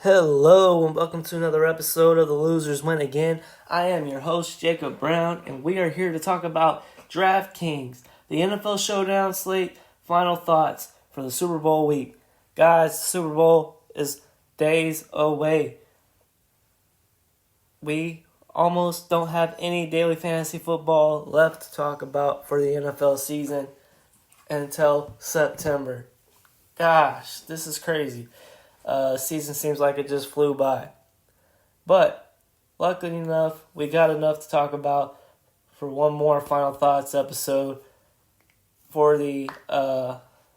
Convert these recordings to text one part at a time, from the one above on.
Hello and welcome to another episode of The Losers Win Again. I am your host, Jacob Brown, and we are here to talk about Draftkings, the NFL Showdown slate, final thoughts for the Super Bowl week. Guys, the Super Bowl is days away. We almost don't have any daily fantasy football left to talk about for the NFL season until September. Gosh, this is crazy. Season seems like it just flew by. But, luckily enough, we got enough to talk about for one more Final Thoughts episode for the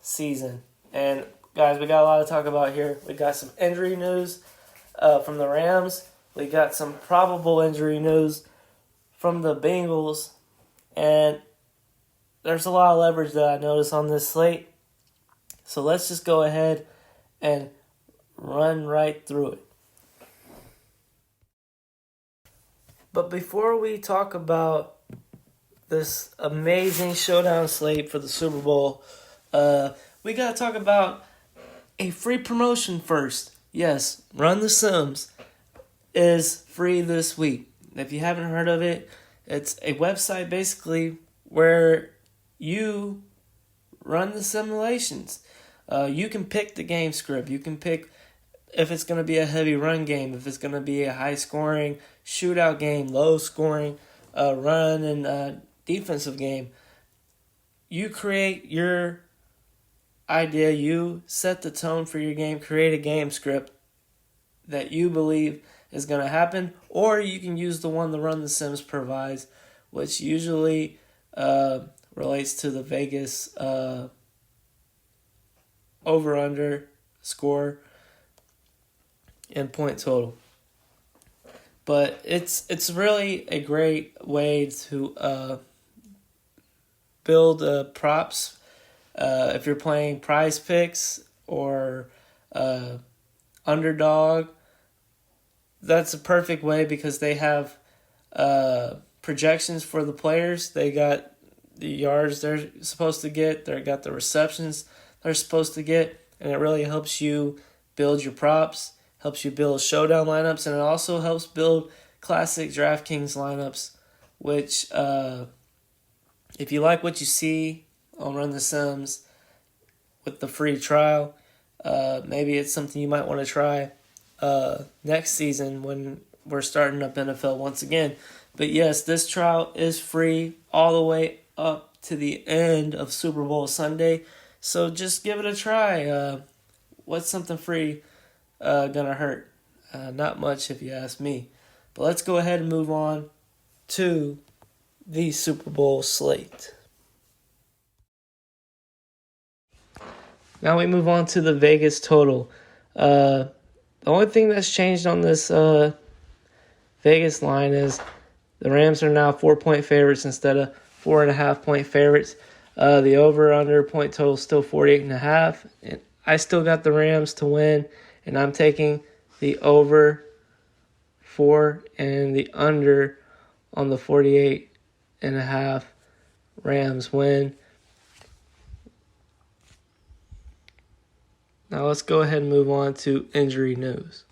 season. And, guys, we got a lot to talk about here. We got some injury news from the Rams. We got some probable injury news from the Bengals. And there's a lot of leverage that I noticed on this slate. So let's just go ahead and run right through it. But before we talk about this amazing showdown slate for the Super Bowl, we got to talk about a free promotion first. Yes, Run the Sims is free this week. If you haven't heard of it, it's a website basically where you run the simulations. You can pick the game script. You can pick if it's going to be a heavy run game, if it's going to be a high-scoring shootout game, low-scoring run and defensive game. You create your idea. You set the tone for your game. Create a game script that you believe is going to happen, or you can use the one the Run the Sims provides, which usually relates to the Vegas over-under score and point total. But it's really a great way to build props if you're playing prize picks or underdog. That's a perfect way because they have projections for the players. They got the yards they're supposed to get. They got the receptions they're supposed to get. And it really helps you build your props, helps you build showdown lineups, and it also helps build classic Draftkings lineups, which if you like what you see on Run the Sims with the free trial, maybe it's something you might want to try next season when we're starting up NFL once again. But yes, this trial is free all the way up to the end of Super Bowl Sunday. So just give it a try. What's something free gonna hurt? Not much if you ask me. But let's go ahead and move on to the Super Bowl slate. Now we move on to the Vegas total. The only thing that's changed on this Vegas line is the Rams are now 4-point favorites instead of 4.5-point favorites. The over-under point total is still 48.5. And I still got the Rams to win, and I'm taking the over 4 and the under on the 48.5 Rams win. Now let's go ahead and move on to injury news.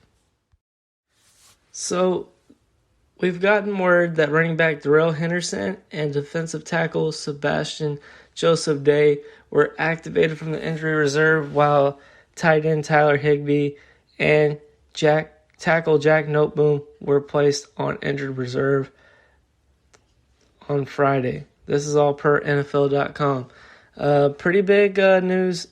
So we've gotten word that running back Darrell Henderson and defensive tackle Sebastian Joseph Day were activated from the injury reserve, while tight end Tyler Higbee and tackle Jack Noteboom were placed on injured reserve on Friday. This is all per NFL.com. Pretty big news.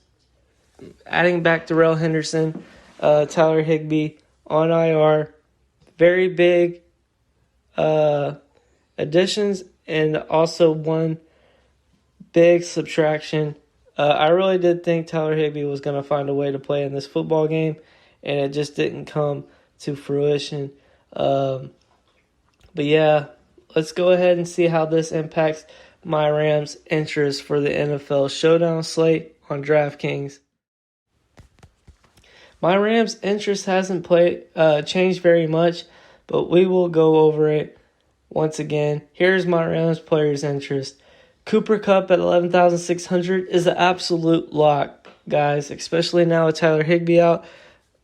Adding back Darrell Henderson, Tyler Higbee on IR. Very big additions, and also one big subtraction. I really did think Tyler Higbee was going to find a way to play in this football game, and it just didn't come to fruition. But yeah, let's go ahead and see how this impacts my Rams' interest for the NFL Showdown slate on DraftKings. My Rams' interest hasn't changed very much, but we will go over it once again. Here's my Rams players' interest. Cooper Kupp at 11,600 is an absolute lock, guys, especially now with Tyler Higbee out.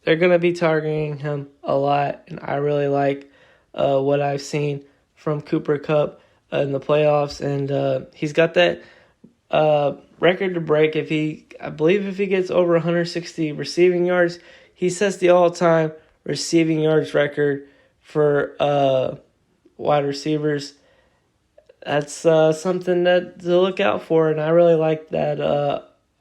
they're going to be targeting him a lot, and I really like what I've seen from Cooper Kupp in the playoffs, and he's got that record to break. I believe if he gets over 160 receiving yards, he sets the all-time receiving yards record for wide receivers. That's something to look out for, and I really like that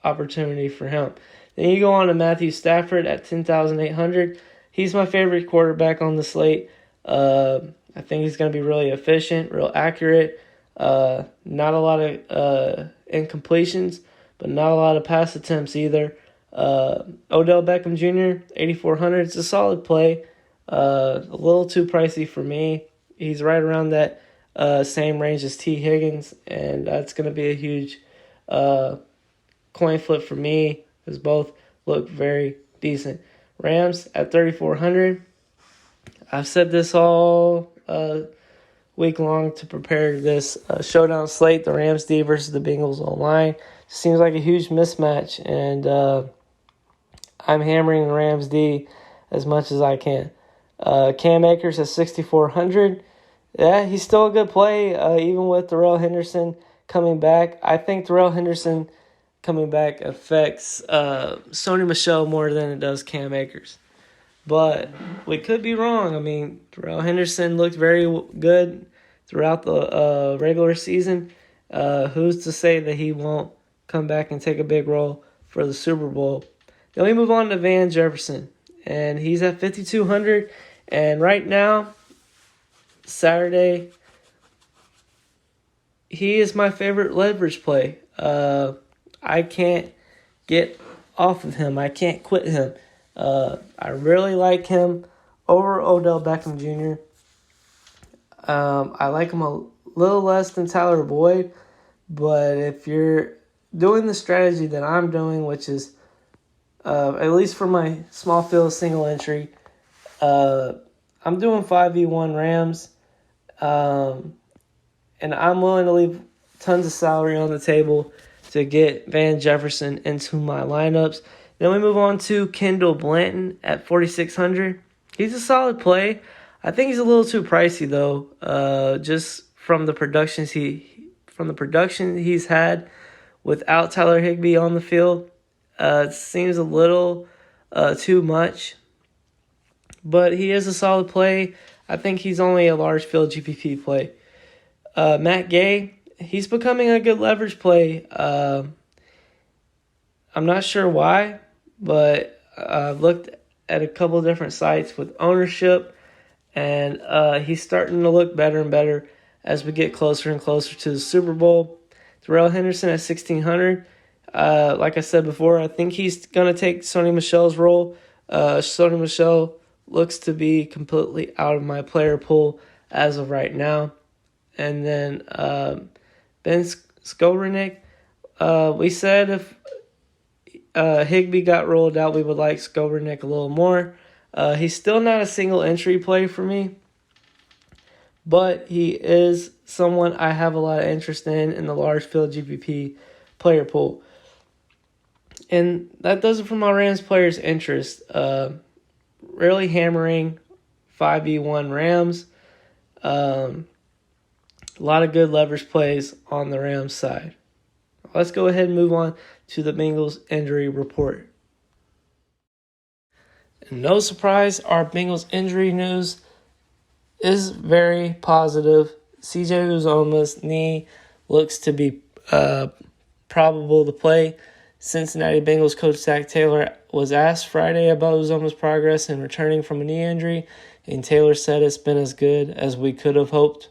opportunity for him. Then you go on to Matthew Stafford at 10,800. He's my favorite quarterback on the slate. I think he's going to be really efficient, real accurate. Not a lot of incompletions, but not a lot of pass attempts either. Odell Beckham Jr., 8,400. It's a solid play. A little too pricey for me. He's right around that same range as T. Higgins, and that's going to be a huge coin flip for me, because both look very decent. Rams at 3,400. I've said this all week long to prepare this showdown slate, the Rams D versus the Bengals online. Seems like a huge mismatch, and I'm hammering the Rams D as much as I can. Cam Akers at 6,400. Yeah, he's still a good play, even with Darrell Henderson coming back. I think Darrell Henderson coming back affects Sony Michel more than it does Cam Akers. But we could be wrong. I mean, Darrell Henderson looked very good throughout the regular season. Who's to say that he won't come back and take a big role for the Super Bowl? Then we move on to Van Jefferson, and he's at 5,200. And right now, Saturday, he is my favorite leverage play. I can't get off of him. I can't quit him. I really like him over Odell Beckham Jr. I like him a little less than Tyler Boyd, but if you're doing the strategy that I'm doing, which is at least for my small field single entry, I'm doing 5v1 Rams, and I'm willing to leave tons of salary on the table to get Van Jefferson into my lineups. Then we move on to Kendall Blanton at 4,600. He's a solid play. I think he's a little too pricey though. Just from the production he's had without Tyler Higbee on the field, it seems a little too much. But he is a solid play. I think he's only a large field GPP play. Matt Gay, he's becoming a good leverage play. I'm not sure why, but I've looked at a couple of different sites with ownership, and he's starting to look better and better as we get closer and closer to the Super Bowl. Darrell Henderson at 1,600. Like I said before, I think he's going to take Sony Michel's role. Sony Michel looks to be completely out of my player pool as of right now. And then Ben Skowronek, we said if Higbee got rolled out, we would like Skowronek a little more. He's still not a single entry play for me, but he is someone I have a lot of interest in the large field GPP player pool. And that does it for my Rams players' interest. Really hammering 5v1 Rams. A lot of good leverage plays on the Rams side. Let's go ahead and move on to the Bengals injury report. And no surprise, our Bengals injury news is very positive. CJ Uzomah's knee looks to be probable to play. Cincinnati Bengals coach Zach Taylor was asked Friday about Uzomah's progress in returning from a knee injury, and Taylor said it's been as good as we could have hoped,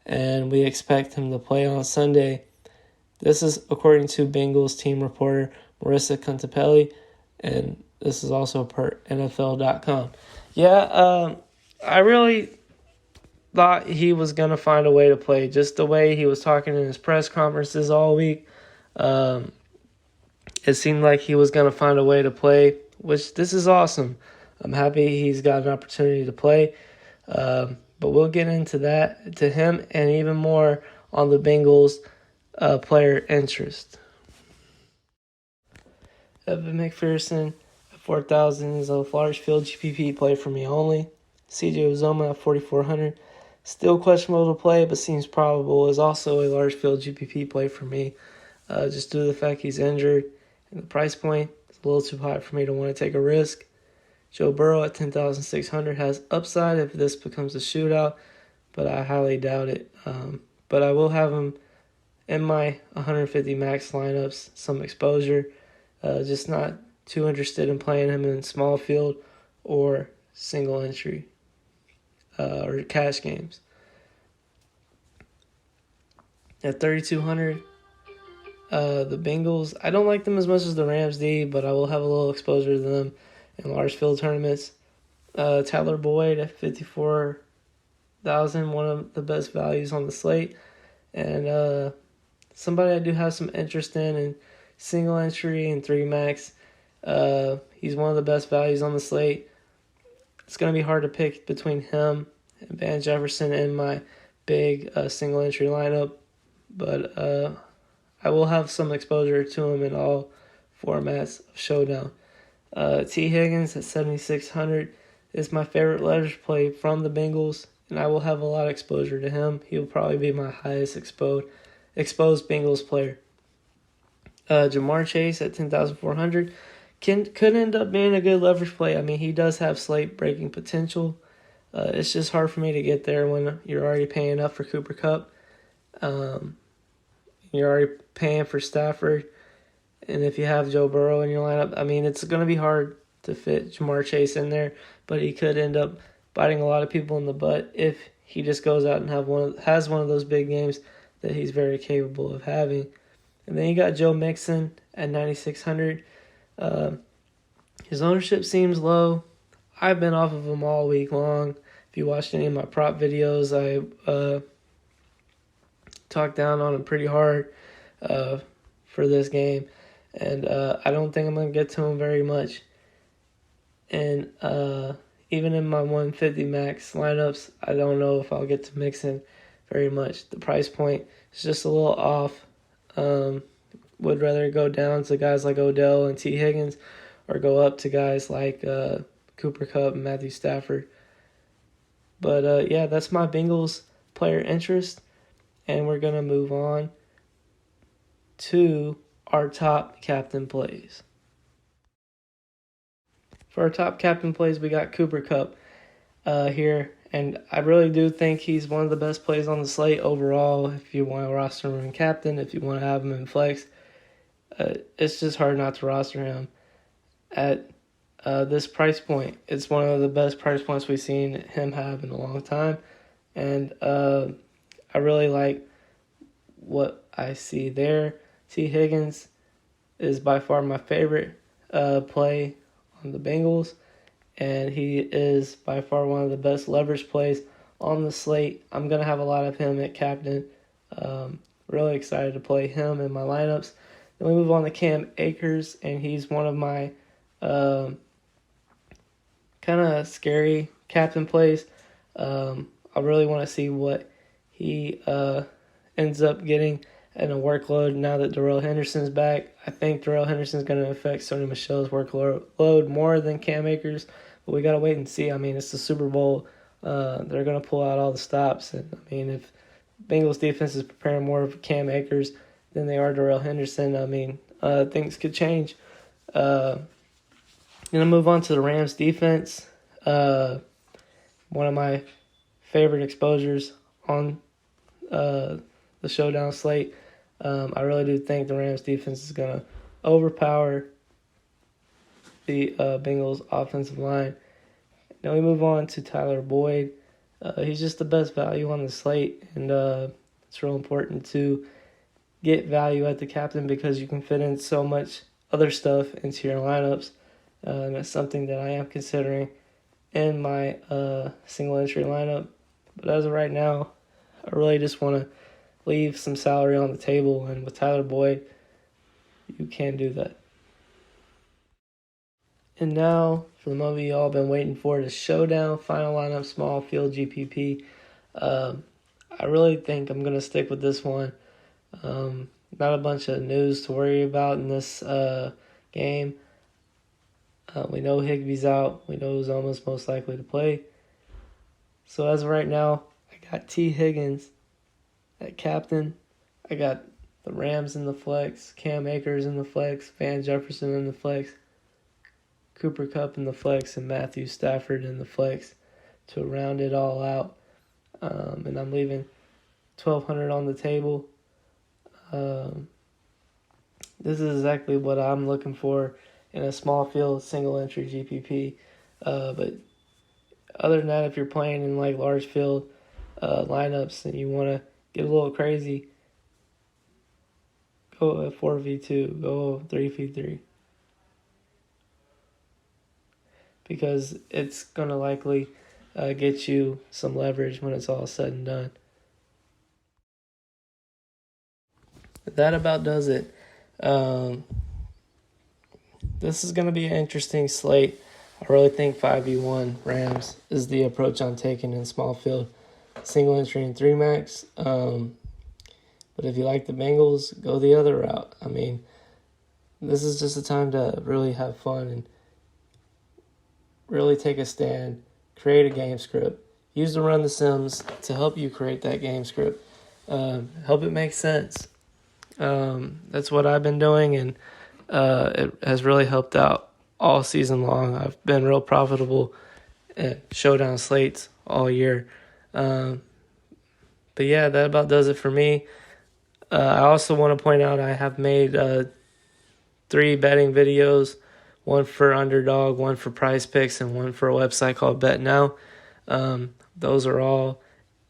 and we expect him to play on Sunday. This is according to Bengals team reporter Marissa Contepelli, and this is also per NFL.com. Yeah, I really thought he was going to find a way to play, just the way he was talking in his press conferences all week. It seemed like he was going to find a way to play, which this is awesome. I'm happy he's got an opportunity to play. But we'll get into that, to him, and even more on the Bengals player interest. Evan McPherson, 4,000 is a large field GPP play for me only. CJ Uzoma at 4,400. Still questionable to play, but seems probable, is also a large field GPP play for me. Just due to the fact he's injured and the price point is a little too high for me to want to take a risk. Joe Burrow at 10,600 has upside if this becomes a shootout, but I highly doubt it. But I will have him in my 150 max lineups, some exposure. Just not too interested in playing him in small field or single entry or cash games. At 3,200, the Bengals, I don't like them as much as the Rams D, but I will have a little exposure to them in large field tournaments. Tyler Boyd at 54,000, one of the best values on the slate. And somebody I do have some interest in single entry and 3 max. He's one of the best values on the slate. It's going to be hard to pick between him and Van Jefferson in my big single entry lineup, but I will have some exposure to him in all formats of Showdown. T. Higgins at 7,600 is my favorite leverage play from the Bengals, and I will have a lot of exposure to him. He'll probably be my highest exposed Bengals player. Jamar Chase at 10,400 could end up being a good leverage play. I mean, he does have slate breaking potential. It's just hard for me to get there when you're already paying up for Cooper Kupp. You're already paying for Stafford. And if you have Joe Burrow in your lineup, I mean, it's going to be hard to fit Jamar Chase in there, but he could end up biting a lot of people in the butt if he just goes out and has one of those big games that he's very capable of having. And then you got Joe Mixon at 9,600. His ownership seems low. I've been off of him all week long. If you watched any of my prop videos, I talked down on him pretty hard for this game. And I don't think I'm going to get to him very much. And even in my 150 max lineups, I don't know if I'll get to Mixon very much. The price point is just a little off. Would rather go down to guys like Odell and T. Higgins or go up to guys like Cooper Kupp and Matthew Stafford. But yeah, that's my Bengals player interest. And we're going to move on to our top captain plays. For our top captain plays, we got Cooper Kupp here. And I really do think he's one of the best plays on the slate overall. If you want to roster him in captain, if you want to have him in flex, it's just hard not to roster him at this price point. It's one of the best price points we've seen him have in a long time. And I really like what I see there. T. Higgins is by far my favorite play on the Bengals, and he is by far one of the best leverage plays on the slate. I'm going to have a lot of him at captain. Really excited to play him in my lineups. Then we move on to Cam Akers, and he's one of my kind of scary captain plays. I really want to see what he ends up getting in a workload now that Darrell Henderson's back. I think Darrell Henderson's going to affect Sony Michel's workload more than Cam Akers, but we got to wait and see. I mean, it's the Super Bowl. They're going to pull out all the stops. And I mean, if Bengals defense is preparing more of Cam Akers than they are Darrell Henderson, I mean, things could change. Going to move on to the Rams defense. One of my favorite exposures on the Showdown slate. I really do think the Rams defense is going to overpower the Bengals offensive line. Now we move on to Tyler Boyd. He's just the best value on the slate, and it's real important to get value at the captain because you can fit in so much other stuff into your lineups, and that's something that I am considering in my single entry lineup. But as of right now, I really just want to leave some salary on the table, and with Tyler Boyd, you can do that. And now, for the moment you all been waiting for, the Showdown Final Lineup Small Field GPP. I really think I'm going to stick with this one. Not a bunch of news to worry about in this game. We know Higby's out. We know who's almost most likely to play. So as of right now, I got T. Higgins at captain. I got the Rams in the flex, Cam Akers in the flex, Van Jefferson in the flex, Cooper Kupp in the flex, and Matthew Stafford in the flex to round it all out. And I'm leaving $1,200 on the table. This is exactly what I'm looking for in a small field single entry GPP. But other than that, if you're playing in like large field lineups and you want to get a little crazy, go 4v2, go 3v3. Because it's going to likely get you some leverage when it's all said and done. That about does it. This is going to be an interesting slate. I really think 5v1 Rams is the approach I'm taking in small field, single entry and 3 max. But if you like the Bengals, go the other route. I mean, this is just a time to really have fun and really take a stand, create a game script, use the Run the Sims to help you create that game script. Help it make sense. That's what I've been doing, and it has really helped out all season long. I've been real profitable at Showdown slates all year. But yeah, that about does it for me. I also want to point out I have made 3 betting videos, one for Underdog, one for Prize Picks, and one for a website called Bet Now. Those are all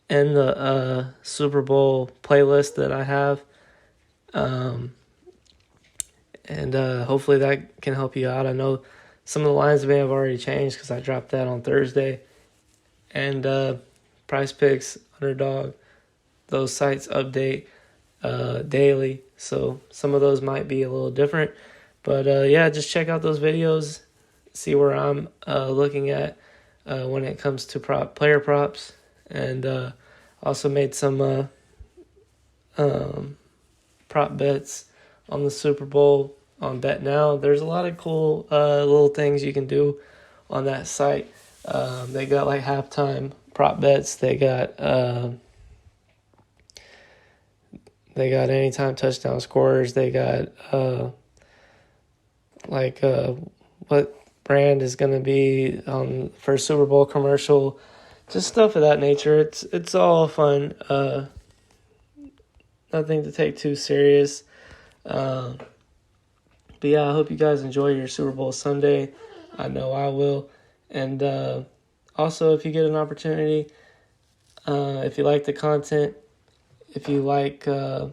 in the Super Bowl playlist that I have. And hopefully that can help you out. I know some of the lines may have already changed because I dropped that on Thursday. And Prize Picks, Underdog, those sites update daily. So some of those might be a little different. But yeah, just check out those videos. See where I'm looking at when it comes to player props. And also made some prop bets on the Super Bowl on Bet Now. There's a lot of cool little things you can do on that site. They got like halftime prop bets. They got anytime touchdown scorers. They got what brand is going to be on first Super Bowl commercial. Just stuff of that nature. It's all fun. Nothing to take too serious. But yeah, I hope you guys enjoy your Super Bowl Sunday. I know I will. And also, if you get an opportunity, if you like the content, if you like the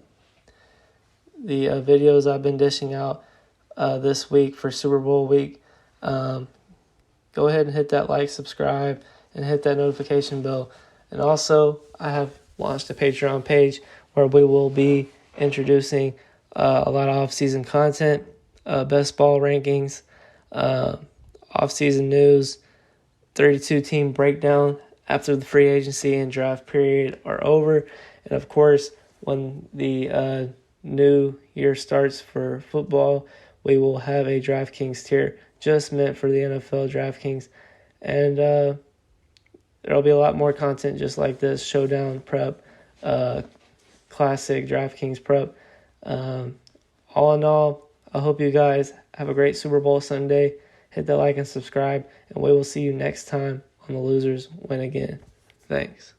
videos I've been dishing out this week for Super Bowl week, go ahead and hit that like, subscribe, and hit that notification bell. And also, I have launched a Patreon page where we will be introducing a lot of off-season content, Bestball Rankings, off-season news, 32-team breakdown after the free agency and draft period are over. And of course, when the new year starts for football, we will have a Draftkings tier just meant for the NFL Draftkings. And there'll be a lot more content just like this, Showdown prep, classic Draftkings prep. All in all, I hope you guys have a great Super Bowl Sunday. Hit that like and subscribe, and we will see you next time on The Losers Win Again. Thanks.